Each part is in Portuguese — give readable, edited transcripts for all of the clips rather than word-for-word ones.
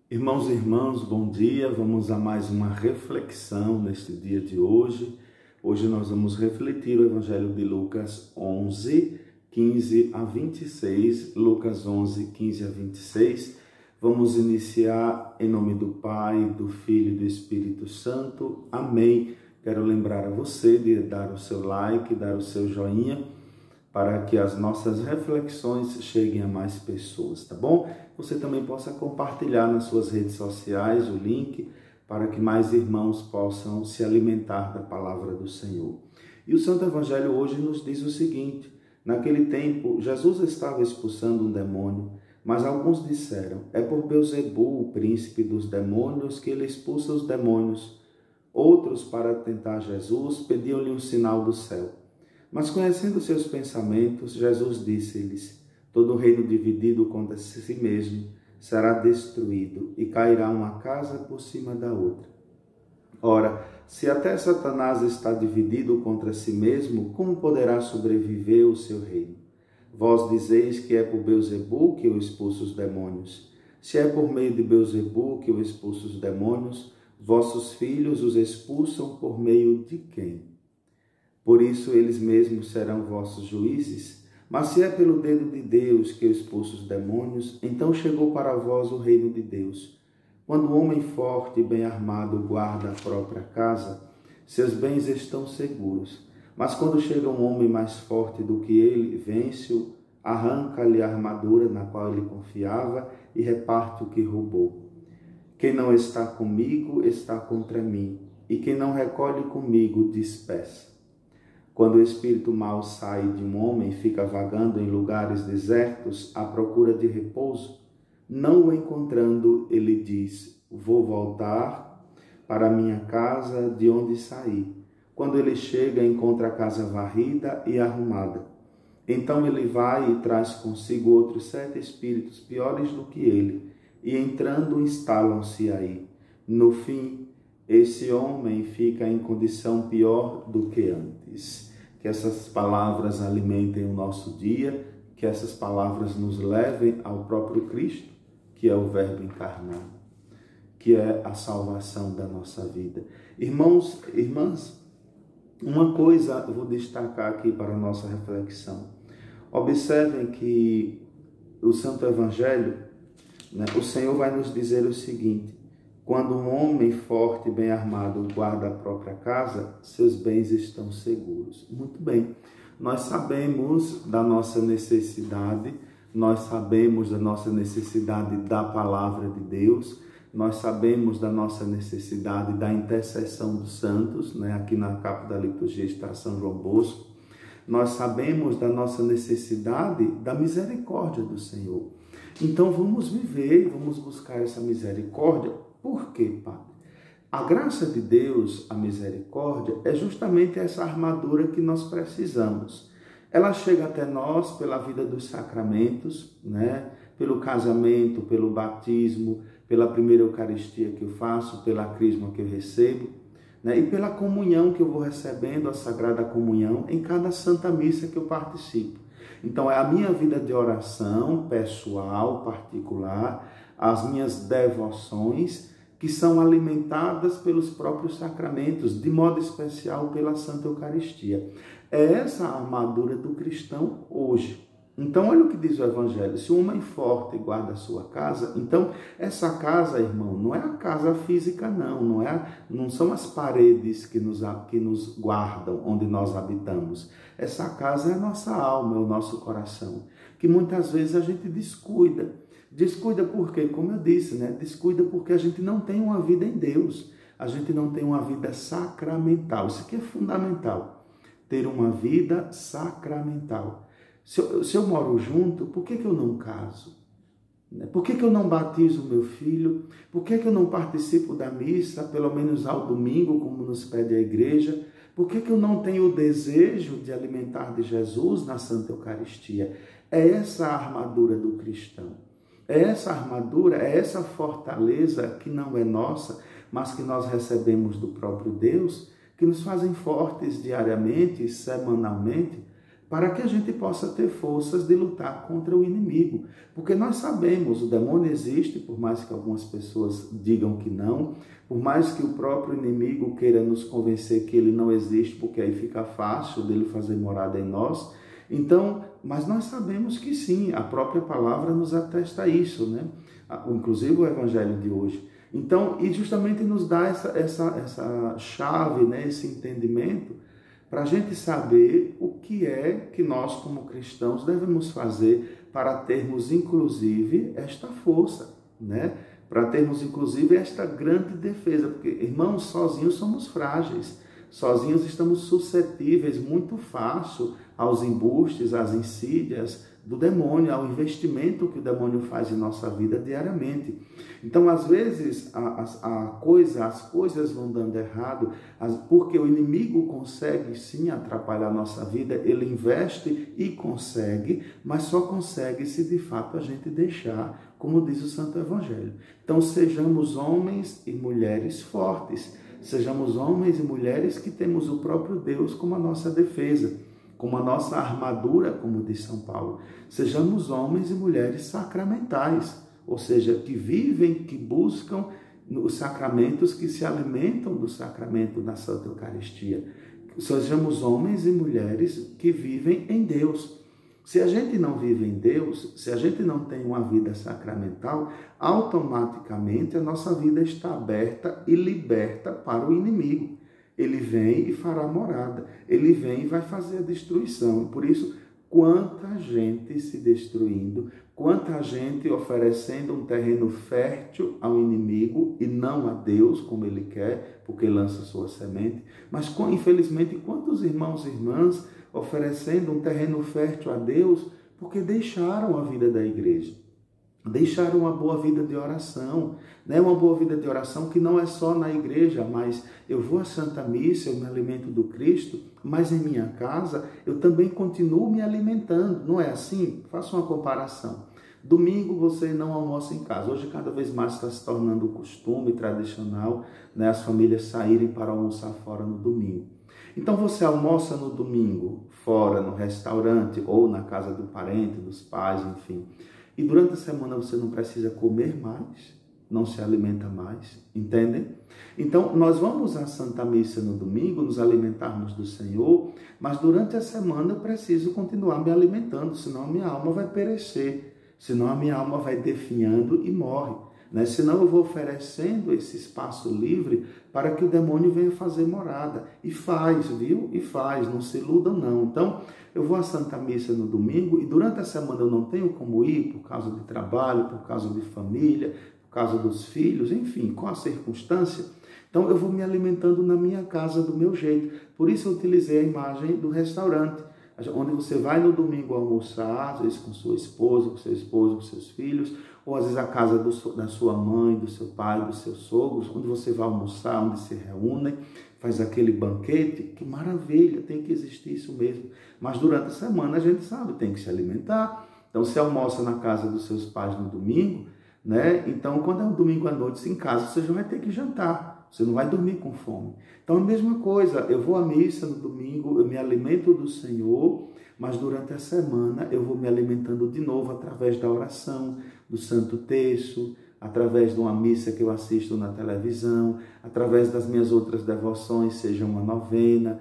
Irmãos e irmãs, bom dia. Vamos a mais uma reflexão neste dia de hoje. Hoje nós vamos refletir o Evangelho de Lucas 11, 15 a 26. Lucas 11, 15 a 26. Vamos iniciar em nome do Pai, do Filho e do Espírito Santo. Amém. Quero lembrar a você de dar o seu like, dar o seu joinha, para que as nossas reflexões cheguem a mais pessoas, tá bom? Você também possa compartilhar nas suas redes sociais o link para que mais irmãos possam se alimentar da palavra do Senhor. E o Santo Evangelho hoje nos diz o seguinte: naquele tempo, Jesus estava expulsando um demônio, mas alguns disseram: é por Beelzebul, o príncipe dos demônios, que ele expulsa os demônios. Outros, para tentar Jesus, pediam-lhe um sinal do céu. Mas conhecendo seus pensamentos, Jesus disse-lhes: todo reino dividido contra si mesmo será destruído, e cairá uma casa por cima da outra. Ora, se até Satanás está dividido contra si mesmo, como poderá sobreviver o seu reino? Vós dizeis que é por Beelzebul que eu expulso os demônios. Se é por meio de Beelzebul que eu expulso os demônios, vossos filhos os expulsam por meio de quem? Por isso eles mesmos serão vossos juízes. Mas se é pelo dedo de Deus que eu expulso os demônios, então chegou para vós o reino de Deus. Quando o homem forte e bem armado guarda a própria casa, seus bens estão seguros. Mas quando chega um homem mais forte do que ele, vence-o, arranca-lhe a armadura na qual ele confiava e reparte o que roubou. Quem não está comigo está contra mim, e quem não recolhe comigo dispersa. Quando o espírito mau sai de um homem e fica vagando em lugares desertos à procura de repouso, não o encontrando, ele diz: vou voltar para minha casa de onde saí. Quando ele chega, encontra a casa varrida e arrumada. Então ele vai e traz consigo outros 7 espíritos piores do que ele, e entrando instalam-se aí. No fim, esse homem fica em condição pior do que antes. Que essas palavras alimentem o nosso dia, que essas palavras nos levem ao próprio Cristo, que é o Verbo encarnado, que é a salvação da nossa vida. Irmãos, irmãs, uma coisa eu vou destacar aqui para a nossa reflexão. Observem que o Santo Evangelho, o Senhor vai nos dizer o seguinte: quando um homem forte e bem armado guarda a própria casa, seus bens estão seguros. Muito bem, nós sabemos da nossa necessidade, nós sabemos da nossa necessidade da palavra de Deus, nós sabemos da nossa necessidade da intercessão dos santos, aqui na capa da liturgia está São João Bosco. Nós sabemos da nossa necessidade da misericórdia do Senhor. Então vamos viver, vamos buscar essa misericórdia. Por quê, Padre? A graça de Deus, a misericórdia, é justamente essa armadura que nós precisamos. Ela chega até nós pela vida dos sacramentos, pelo casamento, pelo batismo, pela primeira Eucaristia que eu faço, pela crisma que eu recebo, e pela comunhão que eu vou recebendo, a Sagrada Comunhão, em cada Santa Missa que eu participo. Então é a minha vida de oração pessoal, particular, as minhas devoções, que são alimentadas pelos próprios sacramentos, de modo especial pela Santa Eucaristia. É essa a armadura do cristão hoje. Então, olha o que diz o Evangelho: se um homem forte guarda a sua casa, então essa casa, irmão, não é a casa física, não são as paredes que nos guardam, onde nós habitamos. Essa casa é a nossa alma, é o nosso coração, que muitas vezes a gente descuida. Descuida por quê? Como eu disse, descuida porque a gente não tem uma vida em Deus. A gente não tem uma vida sacramental. Isso aqui é fundamental. Ter uma vida sacramental. Se eu moro junto, por que eu não caso? Por que eu não batizo meu filho? Por que eu não participo da missa, pelo menos ao domingo, como nos pede a igreja? Por que eu não tenho o desejo de alimentar de Jesus na Santa Eucaristia? É essa a armadura do cristão. É essa armadura, é essa fortaleza que não é nossa, mas que nós recebemos do próprio Deus, que nos fazem fortes diariamente, semanalmente, para que a gente possa ter forças de lutar contra o inimigo. Porque nós sabemos, o demônio existe, por mais que algumas pessoas digam que não, por mais que o próprio inimigo queira nos convencer que ele não existe, porque aí fica fácil dele fazer morada em nós. Então, mas nós sabemos que sim, a própria palavra nos atesta isso, né? Inclusive o evangelho de hoje. Então, e justamente nos dá essa chave, né? Esse entendimento, para a gente saber o que é que nós, como cristãos, devemos fazer para termos, inclusive, esta força, né? Para termos, inclusive, esta grande defesa, porque, irmãos, sozinhos somos frágeis, sozinhos estamos suscetíveis muito fácil aos embustes, às insídias do demônio, ao investimento que o demônio faz em nossa vida diariamente. Então, às vezes, as coisas vão dando errado, porque o inimigo consegue sim atrapalhar a nossa vida, ele investe e consegue, mas só consegue se de fato a gente deixar, como diz o Santo Evangelho. Então, sejamos homens e mulheres fortes, sejamos homens e mulheres que temos o próprio Deus como a nossa defesa, como a nossa armadura, como diz São Paulo. Sejamos homens e mulheres sacramentais, ou seja, que vivem, que buscam os sacramentos, que se alimentam do sacramento da Santa Eucaristia. Sejamos homens e mulheres que vivem em Deus. Se a gente não vive em Deus, se a gente não tem uma vida sacramental, automaticamente a nossa vida está aberta e liberta para o inimigo. Ele vem e fará morada, ele vem e vai fazer a destruição. Por isso, quanta gente se destruindo, quanta gente oferecendo um terreno fértil ao inimigo e não a Deus, como ele quer, porque lança sua semente. Mas, infelizmente, quantos irmãos e irmãs oferecendo um terreno fértil a Deus porque deixaram a vida da igreja. Deixaram uma boa vida de oração, né? Uma boa vida de oração que não é só na igreja, mas eu vou à Santa Missa, eu me alimento do Cristo, mas em minha casa eu também continuo me alimentando, não é assim? Faça uma comparação. Domingo você não almoça em casa. Hoje cada vez mais está se tornando um costume tradicional, né? As famílias saírem para almoçar fora no domingo. Então você almoça no domingo fora, no restaurante ou na casa do parente, dos pais, enfim. E durante a semana você não precisa comer mais, não se alimenta mais, entendem? Então, nós vamos à Santa Missa no domingo, nos alimentarmos do Senhor, mas durante a semana eu preciso continuar me alimentando, senão a minha alma vai perecer, senão a minha alma vai definhando e morre, né? Senão eu vou oferecendo esse espaço livre para que o demônio venha fazer morada. E faz, viu? E faz, não se iludam não. Então, eu vou à Santa Missa no domingo e durante a semana eu não tenho como ir por causa de trabalho, por causa de família, por causa dos filhos, enfim, qual a circunstância. Então eu vou me alimentando na minha casa do meu jeito. Por isso eu utilizei a imagem do restaurante, onde você vai no domingo almoçar, às vezes com sua esposa, com seu esposo, com seus filhos, ou às vezes a casa da sua mãe, do seu pai, dos seus sogros, onde você vai almoçar, onde se reúnem, faz aquele banquete, que maravilha, tem que existir isso mesmo. Mas durante a semana a gente sabe, tem que se alimentar. Então você almoça na casa dos seus pais no domingo, né? Então quando é um domingo à noite, em casa, você já vai ter que jantar, você não vai dormir com fome. Então a mesma coisa, eu vou à missa no domingo, eu me alimento do Senhor, mas durante a semana eu vou me alimentando de novo através da oração, do Santo Terço, através de uma missa que eu assisto na televisão, através das minhas outras devoções, seja uma novena,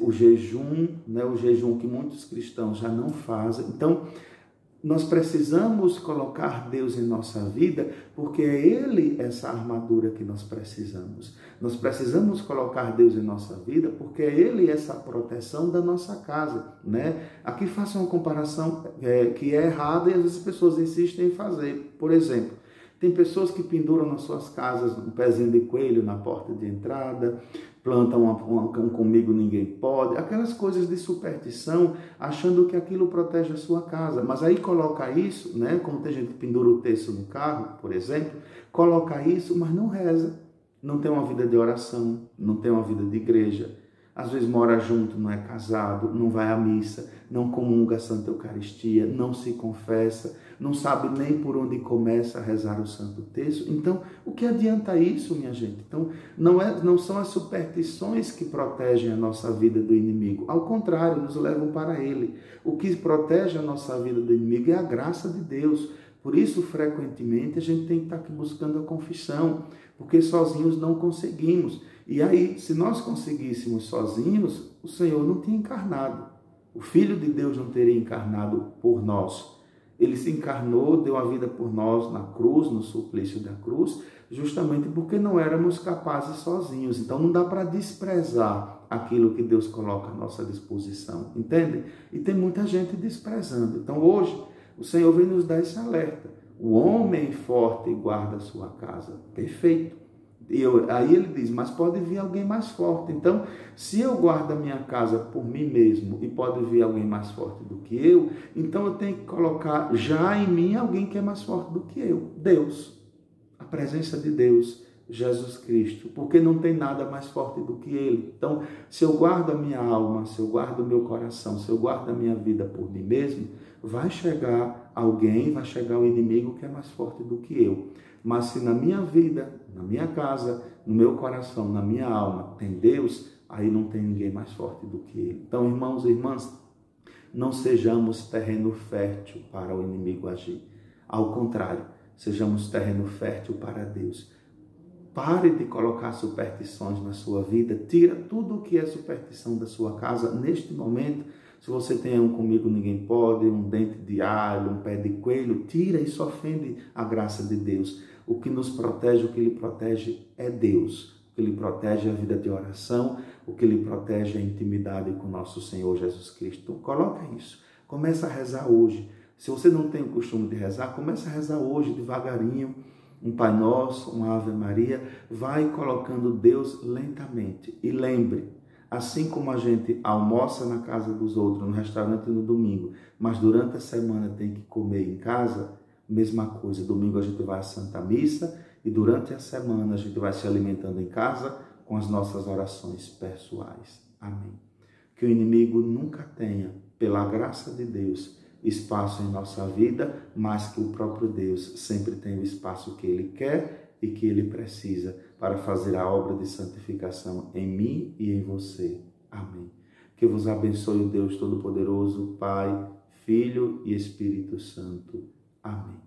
o jejum, né? O jejum que muitos cristãos já não fazem. Então, nós precisamos colocar Deus em nossa vida, porque é Ele essa armadura que nós precisamos. Nós precisamos colocar Deus em nossa vida, porque é Ele essa proteção da nossa casa, né? Aqui faço uma comparação que é errada e às vezes as pessoas insistem em fazer. Por exemplo, tem pessoas que penduram nas suas casas um pezinho de coelho na porta de entrada, plantam um comigo ninguém pode, aquelas coisas de superstição, achando que aquilo protege a sua casa. Mas aí coloca isso, né? Como tem gente que pendura o terço no carro, por exemplo, coloca isso, mas não reza, não tem uma vida de oração, não tem uma vida de igreja, às vezes mora junto, não é casado, não vai à missa, não comunga a Santa Eucaristia, não se confessa, não sabe nem por onde começa a rezar o Santo Terço. Então, o que adianta isso, minha gente? Então, não são as superstições que protegem a nossa vida do inimigo. Ao contrário, nos levam para ele. O que protege a nossa vida do inimigo é a graça de Deus. Por isso, frequentemente, a gente tem que estar aqui buscando a confissão, porque sozinhos não conseguimos. E aí, se nós conseguíssemos sozinhos, o Senhor não tinha encarnado. O Filho de Deus não teria encarnado por nós. Ele se encarnou, deu a vida por nós na cruz, no suplício da cruz, justamente porque não éramos capazes sozinhos. Então, não dá para desprezar aquilo que Deus coloca à nossa disposição, entende? E tem muita gente desprezando. Então, hoje, o Senhor vem nos dar esse alerta. O homem forte guarda a sua casa. Perfeito. Aí ele diz, mas pode vir alguém mais forte. Então, se eu guardo a minha casa por mim mesmo e pode vir alguém mais forte do que eu, então eu tenho que colocar já em mim alguém que é mais forte do que eu. Deus. A presença de Deus, Jesus Cristo. Porque não tem nada mais forte do que Ele. Então, se eu guardo a minha alma, se eu guardo o meu coração, se eu guardo a minha vida por mim mesmo, vai chegar alguém, vai chegar o inimigo que é mais forte do que eu. Mas se na minha vida, na minha casa, no meu coração, na minha alma, tem Deus, aí não tem ninguém mais forte do que Ele. Então, irmãos e irmãs, não sejamos terreno fértil para o inimigo agir. Ao contrário, sejamos terreno fértil para Deus. Pare de colocar superstições na sua vida. Tira tudo o que é superstição da sua casa neste momento. Se você tem um comigo ninguém pode, um dente de alho, um pé de coelho, tira, isso ofende a graça de Deus. O que nos protege, o que lhe protege é Deus. O que lhe protege é a vida de oração, o que lhe protege é a intimidade com nosso Senhor Jesus Cristo. Então, coloca isso. Começa a rezar hoje. Se você não tem o costume de rezar, começa a rezar hoje, devagarinho. Um Pai Nosso, uma Ave Maria. Vai colocando Deus lentamente. E lembre, assim como a gente almoça na casa dos outros, no restaurante no domingo, mas durante a semana tem que comer em casa, mesma coisa. Domingo a gente vai à Santa Missa e durante a semana a gente vai se alimentando em casa com as nossas orações pessoais. Amém. Que o inimigo nunca tenha, pela graça de Deus, espaço em nossa vida, mas que o próprio Deus sempre tem o espaço que Ele quer e que Ele precisa para fazer a obra de santificação em mim e em você. Amém. Que vos abençoe o Deus Todo-Poderoso, Pai, Filho e Espírito Santo. Amém.